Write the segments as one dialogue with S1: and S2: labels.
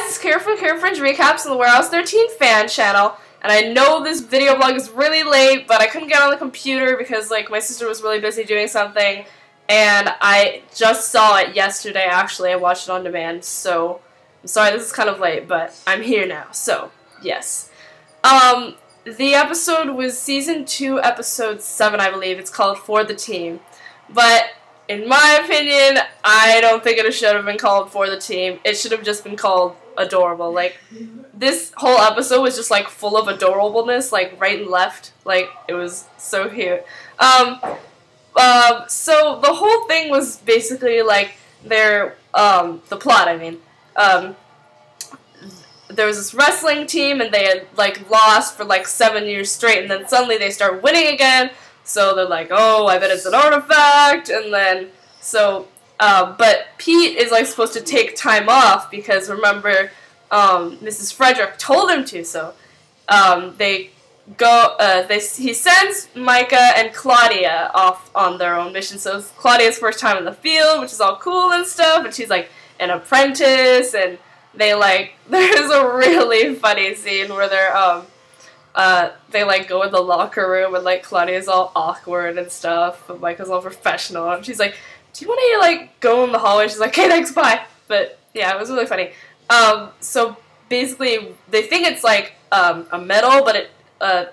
S1: it's Careful Fringe Recaps on the Warehouse 13 fan channel, and I know this video blog is really late, but I couldn't get on the computer because, like, my sister was really busy doing something, and I just saw it yesterday, actually. I watched it on demand, so I'm sorry this is kind of late, but I'm here now, so, yes. The episode was Season 2, Episode 7, I believe. It's called For the Team, but in my opinion, I don't think it should have been called For the Team. It should have just been called Adorable. Like, this whole episode was just, like, full of adorableness, like, right and left. Like, it was so cute. So the whole thing was basically, like, the plot, I mean. There was this wrestling team, and they had, like, lost for, like, 7 years straight, and then suddenly they start winning again. So they're like, oh, I bet it's an artifact, and then, so, but Pete is, like, supposed to take time off, because, remember, Mrs. Frederick told him to, so, he sends Micah and Claudia off on their own mission, so it's Claudia's first time in the field, which is all cool and stuff, and she's, like, an apprentice, and they, like, there's a really funny scene where they, like, go in the locker room, and, like, Claudia's all awkward and stuff, but Micah's all professional, and she's like, do you want to, like, go in the hallway? She's like, okay, thanks, bye. But, yeah, it was really funny. So, basically, they think it's, like, a medal, but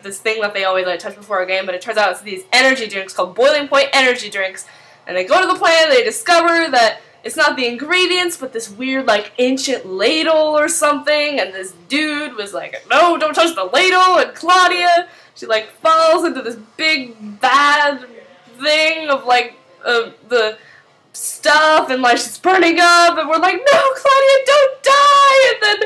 S1: this thing that they always, like, touch before a game, but it turns out it's these energy drinks called Boiling Point energy drinks, and they go to the planet, they discover that it's not the ingredients, but this weird, like, ancient ladle or something, and this dude was like, no, don't touch the ladle, and Claudia, she, like, falls into this big, bad thing of, like, the stuff, and, like, she's burning up, and we're like, no, Claudia, don't die, and then,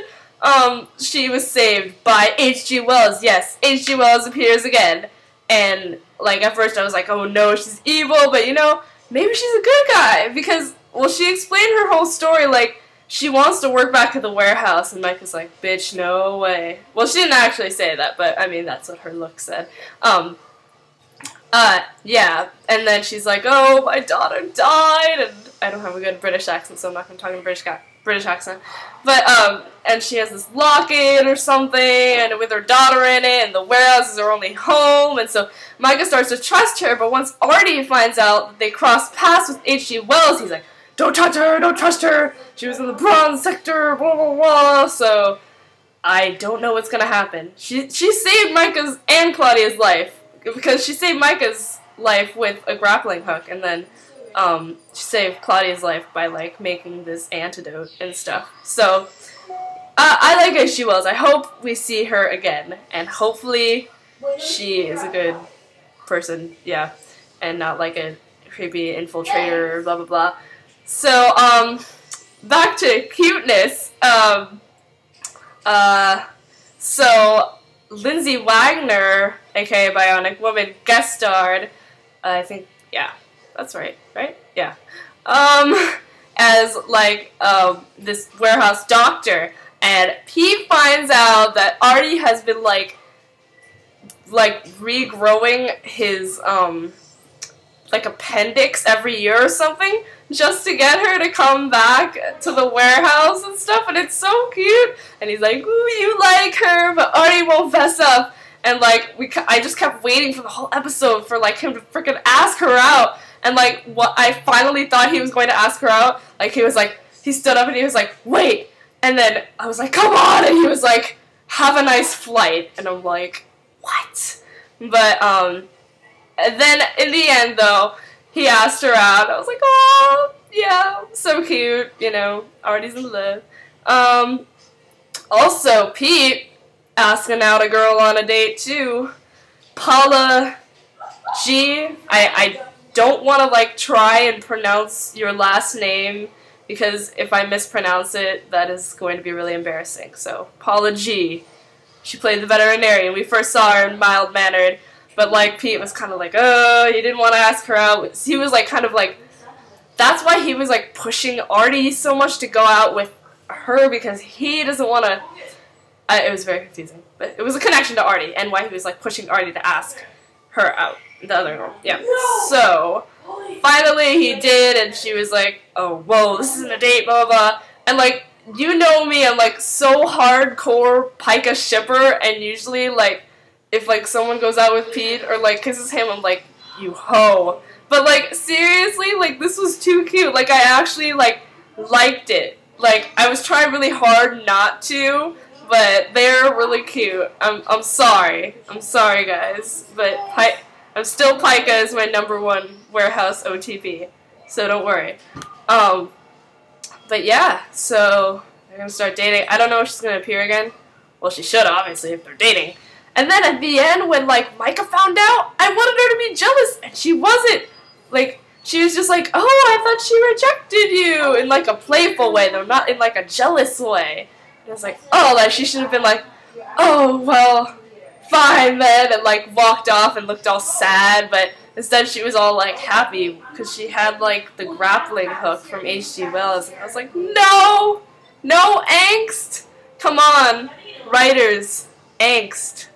S1: she was saved by H.G. Wells. Yes, H.G. Wells appears again, and, like, at first I was like, oh no, she's evil, but, you know, maybe she's a good guy, because, well, she explained her whole story, like, she wants to work back at the warehouse, and Mike was like, bitch, no way. Well, she didn't actually say that, but, I mean, that's what her look said. Yeah, and then she's like, oh, my daughter died, and I don't have a good British accent, so I'm not going to talk in British accent, but, and she has this locket or something, and with her daughter in it, and the warehouse is her only home, and so Micah starts to trust her, but once Artie finds out that they cross paths with H.G. Wells, he's like, don't touch her, don't trust her, she was in the bronze sector, blah, blah, blah, so I don't know what's gonna happen. She saved Micah's and Claudia's life, because she saved Micah's life with a grappling hook, and then, she saved Claudia's life by, like, making this antidote and stuff. So, I like H.G. Wells. I hope we see her again, and hopefully she is a good person, yeah, and not, like, a creepy infiltrator or blah, blah, blah. So, back to cuteness, so, Lindsay Wagner, aka Bionic Woman, guest starred, I think, yeah, that's right, yeah, as, like, this warehouse doctor, and Pete finds out that Artie has been, like, regrowing his, like, appendix every year or something, just to get her to come back to the warehouse and stuff, and it's so cute, and he's like, ooh, you like her, but Artie won't fess up, and, like, I just kept waiting for the whole episode for, like, him to freaking ask her out, and, like, what I finally thought he was going to ask her out, like, he was like, he stood up and he was like, wait, and then I was like, come on, and he was like, have a nice flight, and I'm like, what? But, and then, in the end, though, he asked her out. I was like, oh, yeah, so cute, you know, Artie's in love. Also, Pete asking out a girl on a date, too. Paula G. I don't want to, like, try and pronounce your last name, because if I mispronounce it, that is going to be really embarrassing. So, Paula G. She played the veterinarian. We first saw her in Mild-Mannered. But, like, Pete was kind of like, oh, he didn't want to ask her out. He was, like, kind of, like, that's why he was, like, pushing Artie so much to go out with her, because he doesn't want to, it was very confusing. But it was a connection to Artie, and why he was, like, pushing Artie to ask her out, the other girl. Yeah. So, finally he did, and she was like, oh, whoa, this isn't a date, blah, blah, blah. And, like, you know me, I'm like so hardcore Pika shipper, and usually like if like someone goes out with Pete or like kisses him, I'm like, you hoe. But like seriously, like this was too cute. Like I actually like liked it. Like I was trying really hard not to, but they're really cute. I'm sorry. I'm sorry guys, but I'm still Pika is my #1 warehouse OTP. So don't worry. But yeah, so they're gonna start dating. I don't know if she's gonna appear again. Well, she should, obviously, if they're dating. And then at the end, when, like, Micah found out, I wanted her to be jealous, and she wasn't. Like, she was just like, oh, I thought she rejected you, in, like, a playful way, though, not in, like, a jealous way. And I was like, oh, like, she should have been like, oh, well, fine, then, and, like, walked off and looked all sad, but instead she was all, like, happy, because she had, like, the grappling hook from H.G. Wells, and I was like, no! No angst! Come on, writers, angst.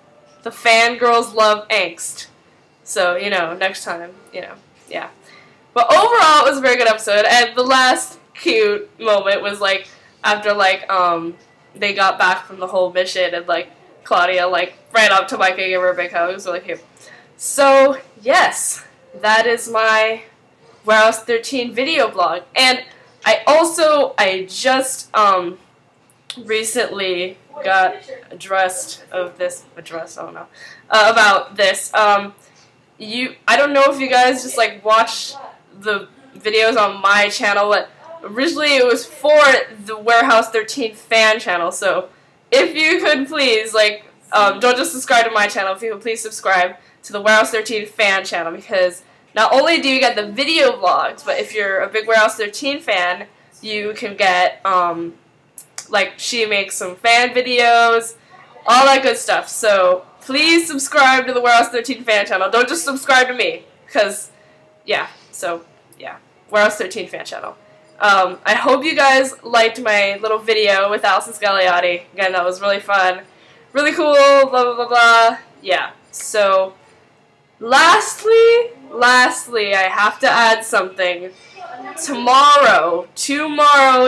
S1: The fangirls love angst. So, you know, next time, you know, yeah. But overall, it was a very good episode, and the last cute moment was, like, after, like, they got back from the whole mission, and, like, Claudia, like, ran up to Micah and gave her a big hug. It was really cute. So, yes, that is my Warehouse 13 video blog. And I just, recently got addressed of this, I don't know, about this. I don't know if you guys just, like, watch the videos on my channel, but originally it was for the Warehouse 13 fan channel, so if you could please, like, don't just subscribe to my channel, if you could please subscribe to the Warehouse 13 fan channel, because not only do you get the video vlogs, but if you're a big Warehouse 13 fan, you can get, like, she makes some fan videos, all that good stuff. So please subscribe to the Warehouse 13 fan channel. Don't just subscribe to me, because, yeah, so, yeah, Warehouse 13 fan channel. I hope you guys liked my little video with Allison Scagliotti. Again, that was really fun. Really cool, blah, blah, blah, blah. Yeah, so, lastly, I have to add something. Tomorrow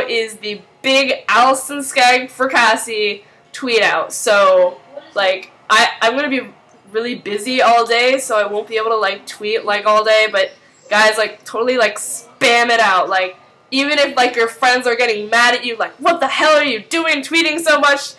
S1: is the big Allison Skag for Cassie tweet out. So, like, I'm gonna be really busy all day, so I won't be able to, like, tweet, like, all day, but guys, like, totally, like, spam it out. Like, even if, like, your friends are getting mad at you, like, what the hell are you doing tweeting so much?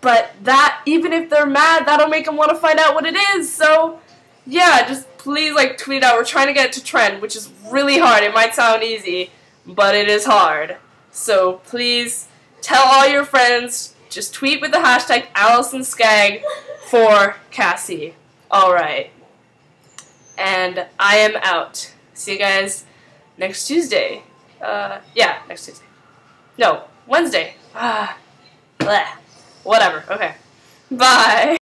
S1: But that, even if they're mad, that'll make them want to find out what it is. So, yeah, just please, like, tweet out. We're trying to get it to trend, which is really hard. It might sound easy, but it is hard. So, please tell all your friends, just tweet with the hashtag AllisonSkag for Cassie. Alright. And I am out. See you guys next Tuesday. Yeah, next Tuesday. No, Wednesday. Bleh. Whatever. Okay. Bye.